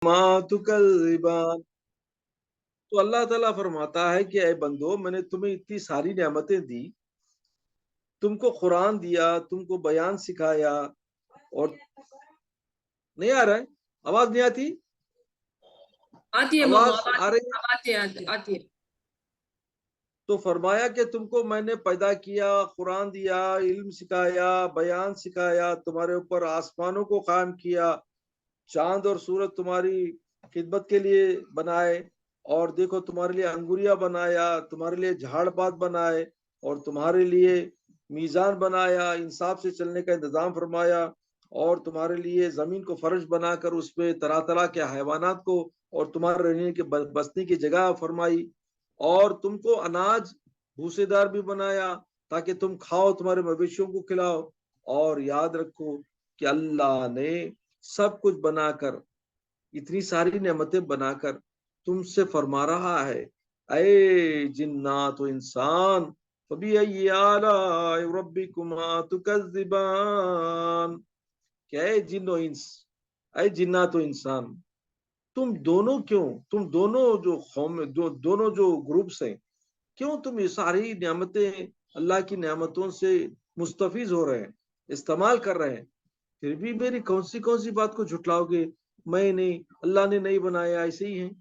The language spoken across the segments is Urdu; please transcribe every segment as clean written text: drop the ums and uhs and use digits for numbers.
ما تکذبان۔ تو اللہ تعالیٰ فرماتا ہے کہ اے بندو، میں نے تمہیں اتنی ساری نعمتیں دی، تم کو قرآن دیا، تم کو بیان سکھایا، اور نہیں آ رہا ہے؟ آواز نہیں آتی؟ آتی ہے آواز مولانا، آ رہی ہے؟ آتی ہے۔ تو فرمایا کہ تم کو میں نے پیدا کیا، قرآن دیا، علم سکھایا، بیان سکھایا، تمہارے اوپر آسمانوں کو قائم کیا، چاند اور سورج تمہاری خدمت کے لیے بنائے، اور دیکھو تمہارے لیے انگوریا بنایا، تمہارے لیے جھاڑ پات بنائے، اور تمہارے لیے میزان بنایا، انصاف سے چلنے کا انتظام فرمایا، اور تمہارے لیے زمین کو فرش بنا کر اس پہ طرح طرح کے حیوانات کو اور تمہارے رہنے کے بسنے کی جگہ فرمائی، اور تم کو اناج بھوسے دار بھی بنایا تاکہ تم کھاؤ، تمہارے مویشیوں کو کھلاؤ۔ اور یاد رکھو کہ اللہ نے سب کچھ بنا کر، اتنی ساری نعمتیں بنا کر تم سے فرما رہا ہے، اے جنات و انسان، فبأي آلاء ربكما تكذبان، کہ اے جن و انس، اے جنات و انسان، تم دونوں کیوں، تم دونوں جو قوم، دونوں جو گروپس ہیں، کیوں تم یہ ساری نعمتیں، اللہ کی نعمتوں سے مستفیض ہو رہے ہیں، استعمال کر رہے ہیں، پھر بھی میری کون سی بات کو جھٹلاؤ گے؟ میں نہیں، اللہ نے نہیں بنایا، ایسے ہی ہیں۔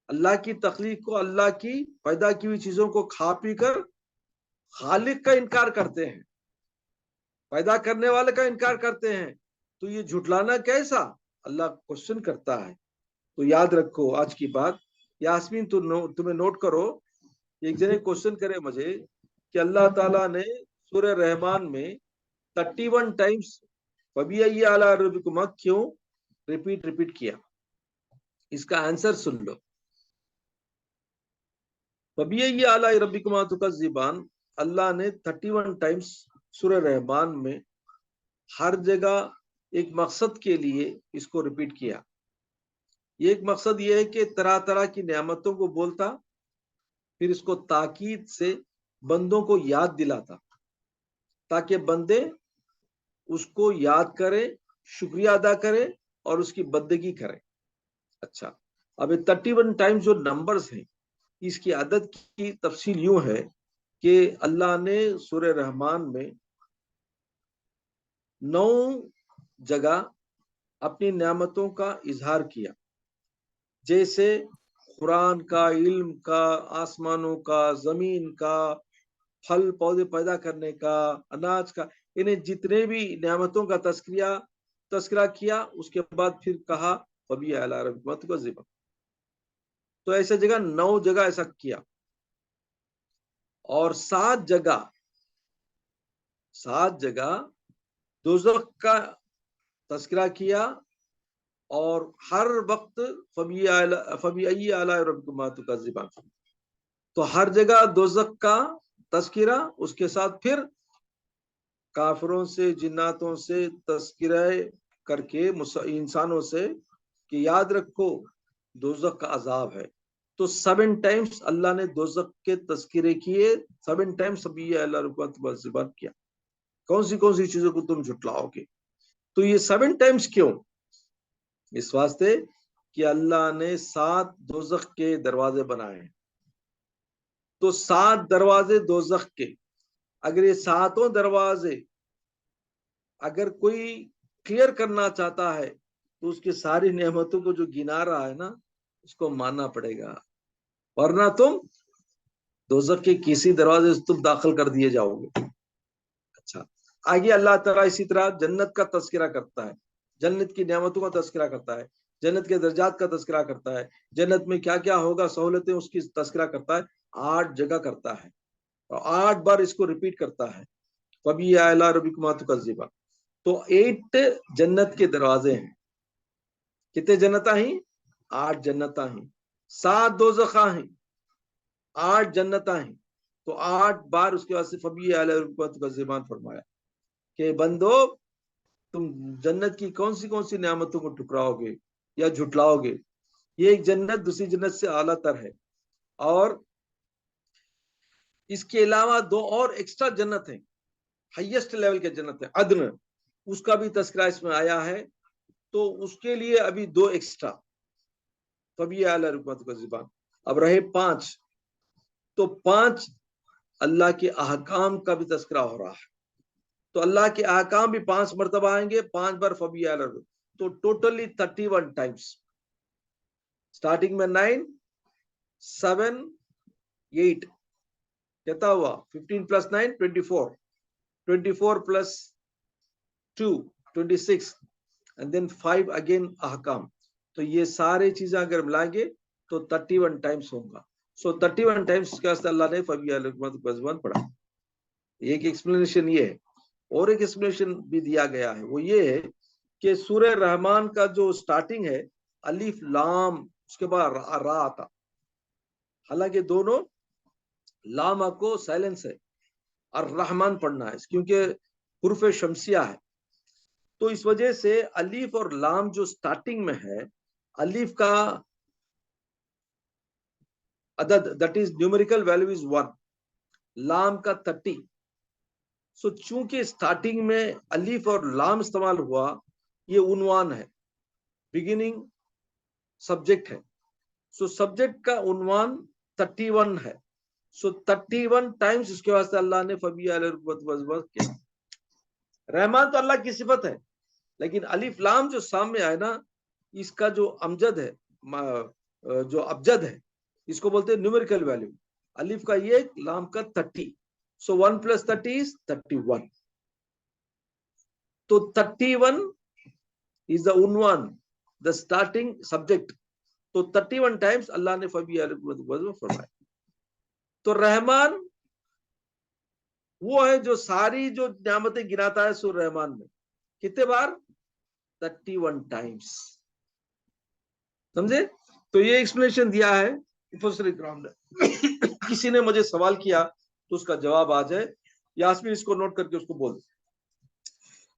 اللہ کی تخلیق کو، اللہ کی پیدا کی ہوئی چیزوں کو کھا پی کر خالق کا انکار کرتے ہیں، پیدا کرنے والے کا انکار کرتے ہیں، تو یہ جھٹلانا کیسا؟ اللہ کوشچن کرتا ہے۔ تو یاد رکھو آج کی بات، یاسمین تمہیں نوٹ کرو، ایک جنے کوشچن کرے مجھے کہ اللہ تعالیٰ نے سورہ رحمان میں 31 ٹائمز فبأي آلاء ربكما کیوں ریپیٹ کیا؟ اس کا آنسر سن لو۔ فبأي آلاء ربكما تكذبان، اللہ نے 31 ٹائمز سورہ رحمان میں ہر جگہ ایک مقصد کے لیے اس کو ریپیٹ کیا۔ یہ ایک مقصد یہ ہے کہ طرح طرح کی نعمتوں کو بولتا، پھر اس کو تاکید سے بندوں کو یاد دلاتا تاکہ بندے اس کو یاد کرے، شکریہ ادا کرے اور اس کی بندگی کرے۔ اچھا، اب 31 ٹائمز جو نمبرز ہیں، اس کی عدد کی تفصیل یوں ہے کہ اللہ نے سورہ رحمان میں 9 جگہ اپنی نعمتوں کا اظہار کیا، جیسے قرآن کا، علم کا، آسمانوں کا، زمین کا، پھل پودے پیدا کرنے کا، اناج کا، انہیں جتنے بھی نعمتوں کا تذکرہ کیا، اس کے بعد پھر کہا فبأي آلاء ربكما تكذبان۔ تو ایسے جگہ 9 جگہ ایسا کیا، اور 7 جگہ دوزخ کا تذکرہ کیا، اور ہر وقت فبأي آلاء ربكما تكذبان، تو ہر جگہ دوزخ کا تذکرہ، اس کے ساتھ پھر کافروں سے، جناتوں سے تذکرہ کر کے انسانوں سے کہ یاد رکھو دوزخ کا عذاب ہے۔ تو 7 ٹائمز اللہ نے دوزخ کے تذکرے کیے، 7 ٹائمز فبأي آلاء ربكما تكذبان کیا۔ کون سی چیزوں کو تم جھٹلاؤ گے؟ تو یہ 7 ٹائمز کیوں؟ اس واسطے کہ اللہ نے 7 دوزخ کے دروازے بنائے ہیں۔ تو 7 دروازے دوزخ کے، اگر یہ 7 دروازے اگر کوئی کلیئر کرنا چاہتا ہے تو اس کی ساری نعمتوں کو جو گنا رہا ہے نا، اس کو ماننا پڑے گا، ورنہ تم دوزخ کے کسی دروازے سے تم داخل کر دیے جاؤ گے۔ اچھا، آگے اللہ تعالیٰ اسی طرح جنت کا تذکرہ کرتا ہے، جنت کی نعمتوں کا تذکرہ کرتا ہے، جنت کے درجات کا تذکرہ کرتا ہے، جنت میں کیا کیا ہوگا، سہولتیں، اس کی تذکرہ کرتا ہے، 8 جگہ کرتا ہے، اور 8 بار اس کو ریپیٹ کرتا ہے، فبأي آلاء ربكما تكذبان۔ تو 8 جنت کے دروازے ہیں۔ کتنے جنتاں ہیں؟ 8 جنتاں ہیں۔ 7 دوزخاں ہیں، 8 جنتاں ہیں، تو 8 بار اس کے واسطے فبأي آلاء ربكما تكذبان فرمایا کہ بندو تم جنت کی کون سی نعمتوں کو ٹکراؤ گے یا جھٹلاؤ گے؟ یہ ایک جنت دوسری جنت سے اعلیٰ تر ہے، اور اس کے علاوہ 2 اور ایکسٹرا جنت ہیں، ہائیسٹ لیول کے جنت ہے، عدن، اس کا بھی تذکرہ اس میں آیا ہے تو اس کے لیے ابھی 2 ایکسٹرا فبی اعلی رکبت کا زبان. اب رہے 5. تو 5 اللہ کے احکام کا بھی تذکرہ ہو رہا ہے. تو اللہ کے احکام بھی 5 مرتبہ آئیں گے, 5 بار فبی اعلی رکبت. تو ٹوٹلی 31 ٹائمز. اسٹارٹنگ میں 9 7 8 کہتا ہوا 15 + 9 24 24 + 2 26 and then 5 again احکام. تو یہ سارے چیزیں اگر ملائیں گے تو 31 ٹائمز ہوگا. سو 31 ٹائمز کے واسطے اللہ نے فبی اعلی رکبت کا زبان پڑھا. ایک ایکسپلینیشن یہ ہے. اور ایک ایکسپلینیشن بھی دیا گیا ہے, وہ یہ ہے کہ سورہ رحمان کا جو سٹارٹنگ ہے الف لام, اس کے بعد را آتا. حالانکہ دونوں لام کو سائلنس ہے اور رحمان پڑھنا ہے کیونکہ حروف شمسیہ ہے. تو اس وجہ سے الف اور لام جو سٹارٹنگ میں ہے, الف کا عدد that is numerical value is 1, لام کا 30. سو چونکہ سٹارٹنگ میں الف اور لام استعمال ہوا, یہ عنوان ہے, بگننگ سبجیکٹ ہے. سو سبجیکٹ کا عنوان 31 ہے. سو 31 ٹائمز اس کے واسطے اللہ نے فبی اعلی رکبت کیا. رحمان تو اللہ کی صفت ہے, لیکن الف لام جو سامنے آئے نا, اس کا جو امجد ہے, جو ابجد ہے, اس کو بولتے ہیں نیومیریکل ویلیو. الف کا یہ, لام کا 30. سو 1 + 30 is 31. تو 31 is the عنوان, the starting subject. تو 31 ٹائمز اللہ نے فبی اعلی رکبت فرمایا. تو رحمان وہ ہے جو ساری جو نعمتیں گناتا ہے سورہ رحمان میں. کتنے بار؟ 31 ٹائمز. سمجھے؟ تو یہ ایکسپلینیشن دیا ہے مفسر اکرام نے. کسی نے مجھے سوال کیا تو اس کا جواب آ جائے. یاسمین اس کو نوٹ کر کے اس کو بول.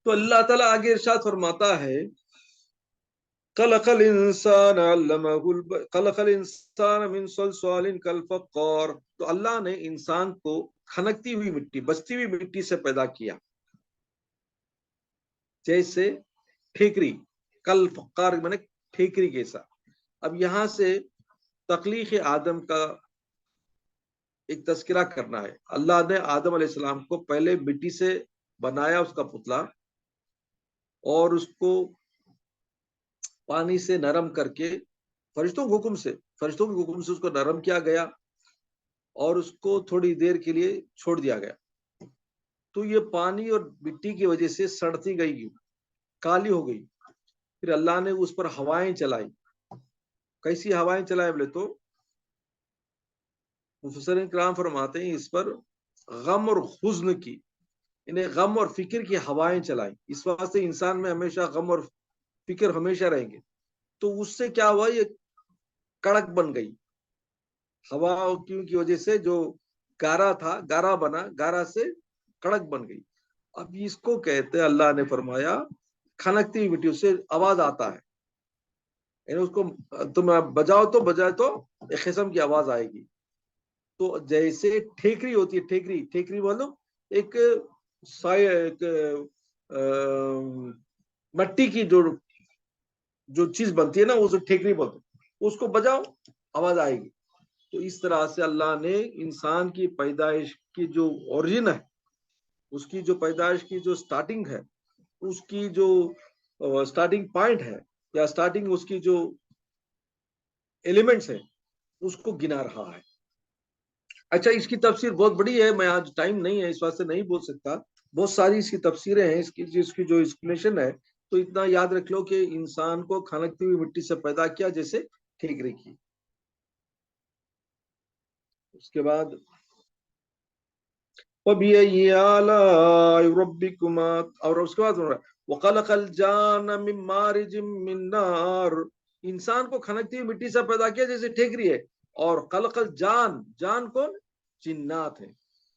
تو اللہ تعالیٰ آگے ارشاد فرماتا ہے خلق الانسان من صلصال کالفخار. تو اللہ نے انسان کو کھنکتی ہوئی مٹی, بچتی ہوئی مٹی سے پیدا کیا, جیسے ٹھیکری. کالفخار میں ٹھیکری جیسا. اب یہاں سے تخلیق آدم کا ایک تذکرہ کرنا ہے. اللہ نے آدم علیہ السلام کو پہلے مٹی سے بنایا, اس کا پتلا, اور اس کو پانی سے نرم کر کے فرشتوں کے حکم سے اس کو نرم کیا گیا, اور اس کو تھوڑی دیر کے لیے چھوڑ دیا گیا. تو یہ پانی اور مٹی کی وجہ سے سڑتی گئی, کالی ہو گئی. پھر اللہ نے اس پر ہوائیں چلائی. کیسی ہوائیں چلائے بولے تو مفسرین کرام فرماتے ہیں اس پر غم اور حزن کی, انہیں غم اور فکر کی ہوائیں چلائی. اس واسطے انسان میں ہمیشہ غم اور فکر ہمیشہ رہیں گے. تو اس سے کیا ہوا, یہ کڑک بن گئی. ہوا کی وجہ سے جو گارا تھا, گارا بنا, گارا سے کڑک بن گئی. اب اس کو کہتے ہیں, اللہ نے فرمایا کھنکتی ہوئی مٹی, اس سے آواز آتا ہے. یعنی اس کو تم بجاؤ تو ایک قسم کی آواز آئے گی. تو جیسے ٹھیکری ہوتی ہے, ٹھیکری بولو ایک مٹی کی جو چیز بنتی ہے نا, وہ ٹھیکری بولتے, اس کو بجاؤ آواز آئے گی. تو اس طرح سے اللہ نے انسان کی پیدائش کی جو اوریجن ہے, اس کی جو پیدائش کی جو سٹارٹنگ ہے, اس کی جو سٹارٹنگ پوائنٹ ہے, یا سٹارٹنگ اس کی جو ایلیمنٹس ہے, اس کو گنا رہا ہے. اچھا, اس کی تفسیر بہت بڑی ہے, میں آج ٹائم نہیں ہے اس واسطے نہیں بول سکتا. بہت ساری اس کی تفسیریں ہیں. اس کی جو ایکسپلینیشن ہے, تو اتنا یاد رکھ لو کہ انسان کو کھنکتی ہوئی مٹی سے پیدا کیا, جیسے ٹھیکری کی. اس کے بعد وَبِأَيِّ آلَاءِ رَبِّكُمَا, اور اس کے بعد وَخَلَقَ الْجَانَّ مِن مَّارِجٍ مِّن نَّارٍ. انسان کو کھنکتی ہوئی مٹی سے پیدا کیا جیسے ٹھیکری ہے. اور خلق الجان, جان کون؟ جنات ہے.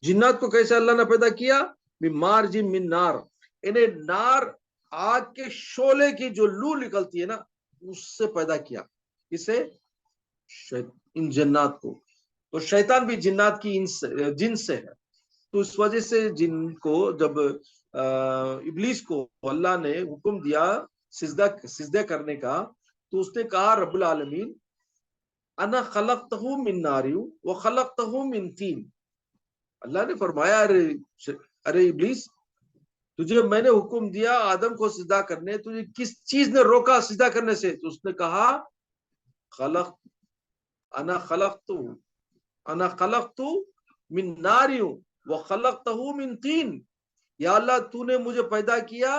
جنات کو کیسے اللہ نے پیدا کیا؟ من مارج من نار, انہیں نار, آگ کے شعلے کی جو لو نکلتی ہے نا, اس سے پیدا کیا. اسے ان جنات کو. تو شیطان بھی جنات کی جن سے ہے. تو اس وجہ سے جن کو جب ابلیس کو اللہ نے حکم دیا سجدہ کرنے کا، تو اس نے کہا رب العالمین انا خلقتہ من نار و خلقتہ من طین. اللہ نے فرمایا ارے ابلیس، تجھے میں نے حکم دیا آدم کو سجدہ کرنے، تجھے کس چیز نے روکا سجدہ کرنے سے؟ تو اس نے کہا انا خلقت من نار و خلقتہ من طین. یا اللہ تو نے مجھے پیدا کیا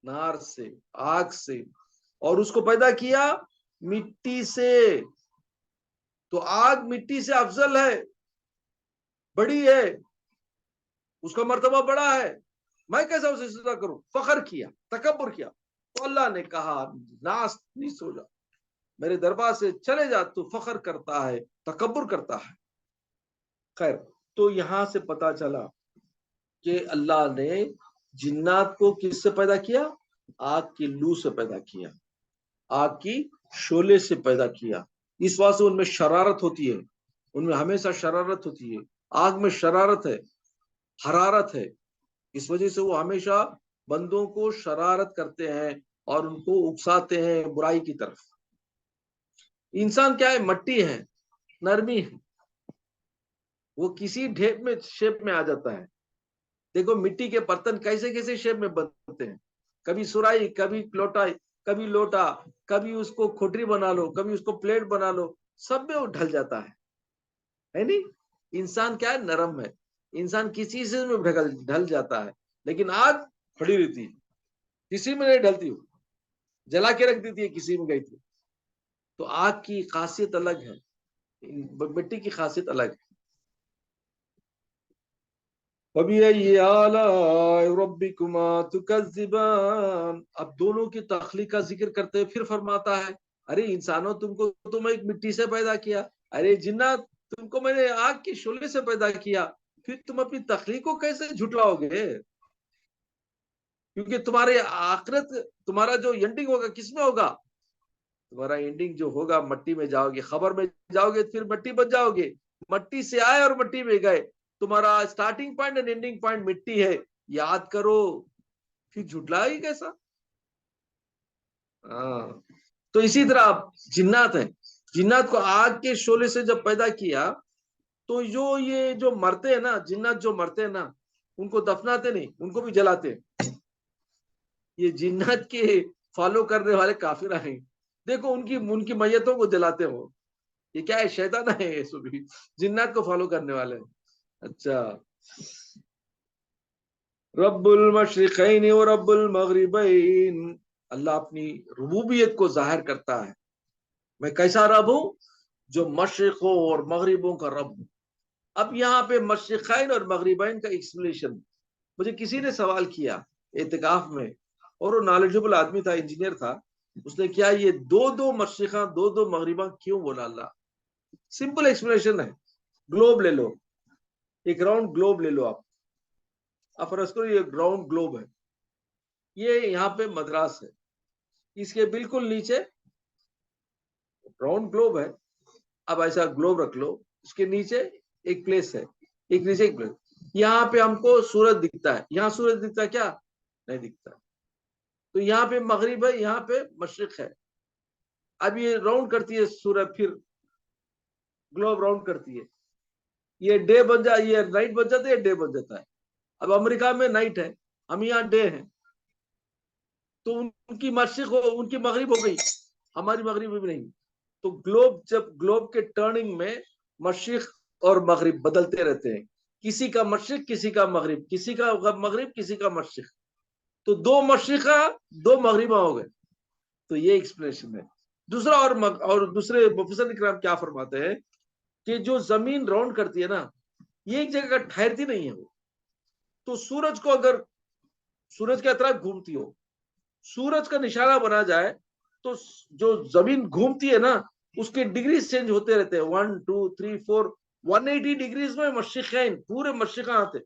نار سے، آگ سے، اور اس کو پیدا کیا مٹی سے. تو آگ مٹی سے افضل ہے، بڑی ہے، اس کا مرتبہ بڑا ہے، میں کیسا اسے سجدہ کروں؟ فخر کیا، تکبر کیا. تو اللہ نے کہا ناس نیس ہو جا، میرے دربار سے چلے جا، تو فخر کرتا ہے، تکبر کرتا ہے. خیر، تو یہاں سے پتا چلا کہ اللہ نے جنات کو کس سے پیدا کیا؟ آگ کی لو سے پیدا کیا، آگ کی شعلے سے پیدا کیا. اس واسطے ان میں شرارت ہوتی ہے، ان میں ہمیشہ شرارت ہوتی ہے. آگ میں شرارت ہے، حرارت ہے، اس وجہ سے وہ ہمیشہ بندوں کو شرارت کرتے ہیں اور ان کو اکساتے ہیں برائی کی طرف. انسان کیا ہے؟ مٹی ہے، نرمی ہے، وہ کسی ڈھیپ میں شیپ میں آ جاتا ہے. دیکھو مٹی کے برتن کیسے کیسے شیپ میں بنتے ہیں، کبھی سرائی، کبھی لوٹا، کبھی اس کو کھوٹری بنا لو، کبھی اس کو پلیٹ بنا لو، سب میں وہ ڈھل جاتا ہے نہیں؟ انسان کیا ہے؟ نرم ہے. انسان کسی چیز میں ڈھل جاتا ہے، لیکن آگ کھڑی رہتی ہے، کسی میں نہیں ڈھلتی، ہو جلا کے رکھ دیتی ہے کسی میں گئی تھی. تو آگ کی خاصیت الگ ہے، مٹی کی خاصیت الگ ہے. فَبِأَيِّ آلَاءِ رَبِّكُمَا تُكَذِّبَانِ. اب دونوں کی تخلیق کا ذکر کرتے پھر فرماتا ہے ارے انسانوں تم ایک مٹی سے پیدا کیا، ارے جنات تم کو میں نے آگ کی شعلے سے پیدا کیا، پھر تم اپنی تخلیق کو کیسے جھٹلاؤ گے؟ کیونکہ تمہارے آخرت، تمہارا جو اینڈنگ ہوگا کس میں ہوگا؟ تمہارا اینڈنگ جو ہوگا مٹی میں جاؤ گے، خبر میں جاؤ گے، پھر مٹی بن جاؤ گے. مٹی سے آئے اور مٹی میں گئے، تمہارا اسٹارٹنگ پوائنٹ اور اینڈنگ پوائنٹ مٹی ہے. یاد کرو، پھر جھٹلائے کیسا؟ تو اسی طرح جنات ہیں، جنات کو آگ کے شعلے سے جب پیدا کیا تو جو مرتے ہیں نا، جنات جو مرتے ہیں نا، ان کو دفناتے نہیں، ان کو بھی جلاتے ہیں. یہ جنات کے فالو کرنے والے کافر ہیں، دیکھو ان کی میتوں کو جلاتے ہو. یہ کیا ہے؟ شیطان ہے یہ سب بھی، جنات کو فالو کرنے والے. اچھا، رب المشرقین و رب المغربین. اللہ اپنی ربوبیت کو ظاہر کرتا ہے، میں کیسا رب ہوں؟ جو مشرقوں اور مغربوں کا رب ہوں. اب یہاں پہ مشرقین اور مغربین کا ایکسپلینیشن، مجھے کسی نے سوال کیا اعتکاف میں، اور وہ نالجبل آدمی تھا، انجینئر تھا. اس نے کیا یہ دو مشرقاں دو مغرباں کیوں بولا اللہ؟ سمپل ایکسپلینیشن ہے. گلوب لے لو، ایک راؤنڈ گلوب لے لو، آپ فرض کرو یہ راؤنڈ گلوب ہے، یہ یہاں پہ مدراس ہے، اس کے بالکل نیچے راؤنڈ گلوب ہے. اب ایسا گلوب رکھ لو، اس کے نیچے ایک پلیس ہے، ایک نیچے ایک پلیس. یہاں پہ ہم کو سورج دکھتا ہے، یہاں سورج دکھتا ہے کیا؟ نہیں دکھتا. تو یہاں پہ مغرب ہے، یہاں پہ مشرق ہے. اب یہ راؤنڈ کرتی ہے سورج، پھر گلوب راؤنڈ کرتی ہے، یہ ڈے بن جائے، یہ نائٹ بن جاتا ہے، یہ ڈے بن جاتا ہے. اب امریکہ میں نائٹ ہے، ہم یہاں ڈے ہیں، تو ان کی مشرق ہو، ان کی مغرب ہو گئی، ہماری مغرب بھی نہیں. تو جب گلوب کے ٹرننگ میں مشرق اور مغرب بدلتے رہتے ہیں، کسی کا مشرق کسی کا مغرب، کسی کا مغرب کسی کا مشرق، تو دو مشرقہ دو مغربہ ہو گئے. تو یہ ایکسپلینیشن ہے. دوسرا اور دوسرے مفسر کرام کیا فرماتے ہیں کہ جو زمین راؤنڈ کرتی ہے نا، یہ ایک جگہ ٹھہرتی نہیں ہے. وہ تو سورج کو اگر سورج کے اطراف گھومتی ہو، سورج کا نشانہ بنا جائے، تو جو زمین گھومتی ہے نا، اس کے ڈگریز چینج ہوتے رہتے ہیں، 1 2 3 4 180 ڈگریز میں مشرقین پورے مشرقاں آتے،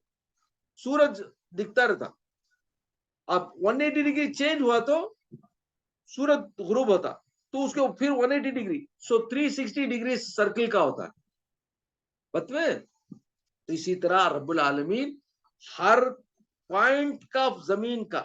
سورج دکھتا رہتا. اب 180 ڈگری چینج ہوا تو سورج غروب ہوتا، تو اس کے پھر 180 ڈگری، سو 360 ڈگری سرکل کا ہوتا ہے. بتوے تو اسی طرح رب العالمین ہر پوائنٹ کا زمین کا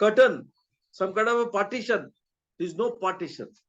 curtain, some kind of a partition, there is no partition।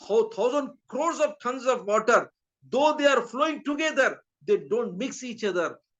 1000 crores of tons of water, though they are flowing together, they don't mix each other।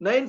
10